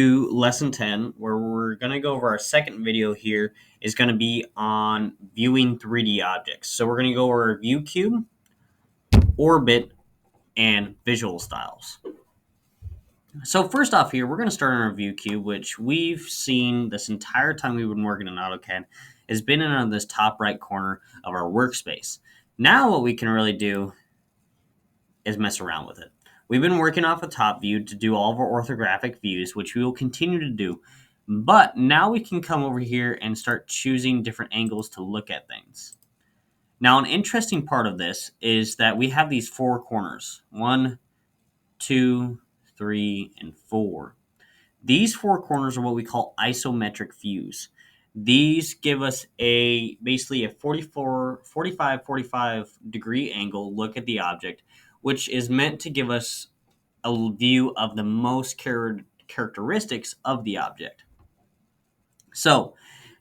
To lesson 10, where we're going to go over our second video here, is going to be on viewing 3D objects. So we're going to go over view cube, orbit, and visual styles. So first off here, we're going to start on our view cube, which we've seen this entire time we've been working in AutoCAD has been in this top right corner of our workspace. Now what we can really do is mess around with it. We've been working off a top view to do all of our orthographic views, which we will continue to do. But now we can come over here and start choosing different angles to look at things. Now, an interesting part of this is that we have these four corners. 1, 2, 3, and 4. These four corners are what we call isometric views. These give us basically a 45 degree angle look at the object, which is meant to give us a view of the most characteristics of the object. So,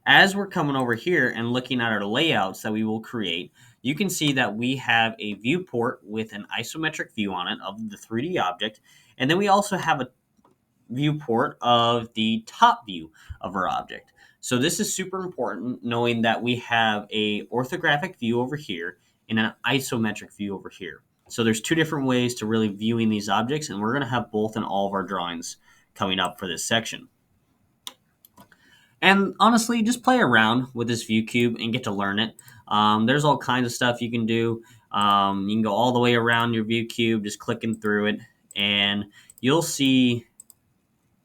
as we're coming over here and looking at our layouts that we will create, you can see that we have a viewport with an isometric view on it of the 3D object, and then we also have a viewport of the top view of our object. So this is super important, knowing that we have a orthographic view over here and an isometric view over here. So there's two different ways to really viewing these objects, and we're going to have both in all of our drawings coming up for this section. And honestly, just play around with this view cube and get to learn it. There's all kinds of stuff you can do. You can go all the way around your view cube, just clicking through it, and you'll see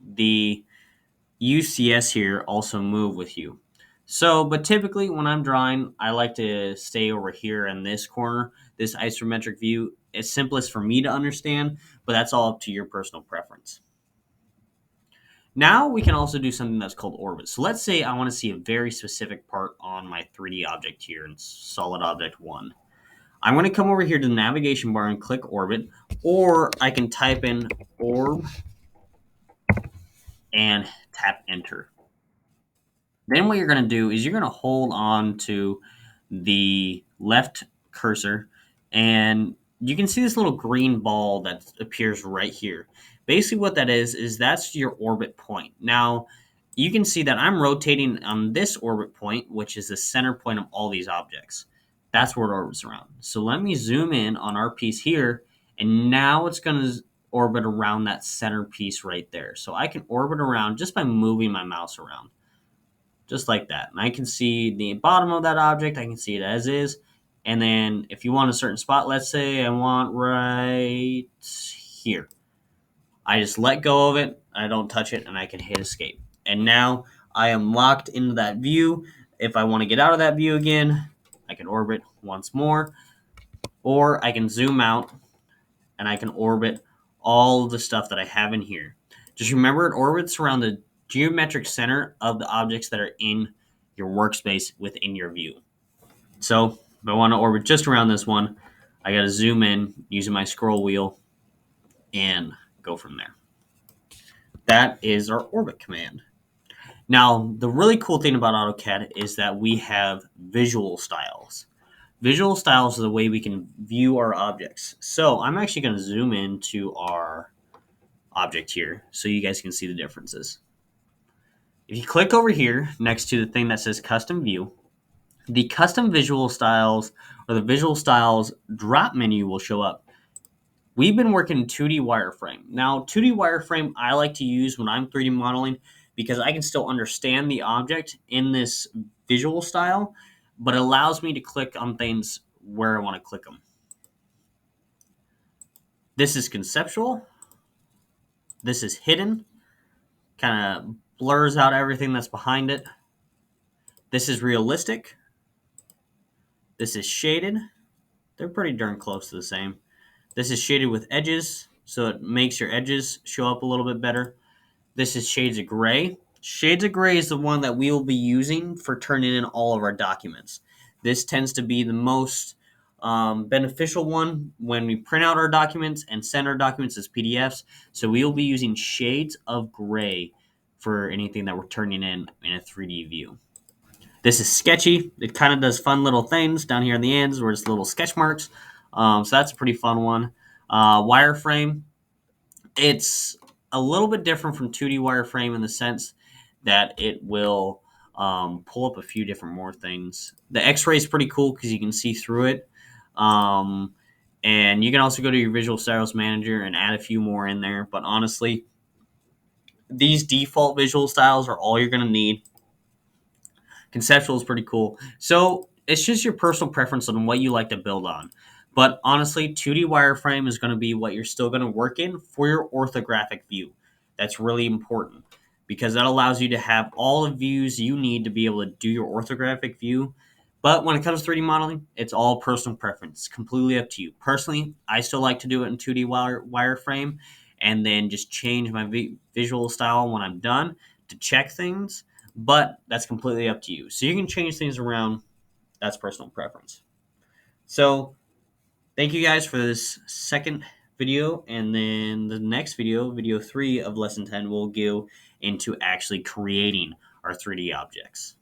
the UCS here also move with you. So, but typically when I'm drawing, I like to stay over here in this corner, this isometric view. It's simplest for me to understand, but that's all up to your personal preference. Now we can also do something that's called orbit. So let's say I want to see a very specific part on my 3D object here in solid object 1. I'm going to come over here to the navigation bar and click orbit, or I can type in orb and tap enter. Then what you're going to do is you're going to hold on to the left cursor, and you can see this little green ball that appears right here. Basically what that is that's your orbit point. Now, you can see that I'm rotating on this orbit point, which is the center point of all these objects. That's where it orbits around. So let me zoom in on our piece here, and now it's going to orbit around that center piece right there. So I can orbit around just by moving my mouse around. Just like that. And I can see the bottom of that object. I can see it as is. And then if you want a certain spot, let's say I want right here. I just let go of it. I don't touch it, and I can hit escape. And now I am locked into that view. If I want to get out of that view again, I can orbit once more. Or I can zoom out, and I can orbit all of the stuff that I have in here. Just remember, it orbits around the geometric center of the objects that are in your workspace within your view. So if I want to orbit just around this one, I got to zoom in using my scroll wheel and go from there. That is our orbit command. Now, the really cool thing about AutoCAD is that we have visual styles. Visual styles are the way we can view our objects. So I'm actually going to zoom into our object here so you guys can see the differences. If you click over here next to the thing that says custom view, the custom visual styles or the visual styles drop menu will show up. We've been working 2D wireframe. Now, 2D wireframe I like to use when I'm 3D modeling because I can still understand the object in this visual style, but it allows me to click on things where I want to click them. This is conceptual. This is hidden. Kind of blurs out everything that's behind it. This is realistic. This is shaded. They're pretty darn close to the same. This is shaded with edges, so it makes your edges show up a little bit better. This is shades of gray. Shades of gray is the one that we will be using for turning in all of our documents. This tends to be the most beneficial one when we print out our documents and send our documents as PDFs. So we will be using shades of gray for anything that we're turning in a 3D view. This is sketchy. It kind of does fun little things down here in the ends where it's little sketch marks. So that's a pretty fun one. Wireframe. It's a little bit different from 2D wireframe in the sense that it will pull up a few different more things. The X-ray is pretty cool because you can see through it. Um, and you can also go to your Visual Styles Manager and add a few more in there. But honestly, these default visual styles are all you're going to need. Conceptual is pretty cool. So it's just your personal preference on what you like to build on. But honestly, 2D wireframe is going to be what you're still going to work in for your orthographic view. That's really important because that allows you to have all the views you need to be able to do your orthographic view. But when it comes to 3D modeling, it's all personal preference, completely up to you. Personally, I still like to do it in 2D wireframe and then just change my visual style when I'm done to check things, but that's completely up to you. So you can change things around. That's personal preference. So thank you guys for this second video, and then the next video, video 3 of lesson 10, will go into actually creating our 3D objects.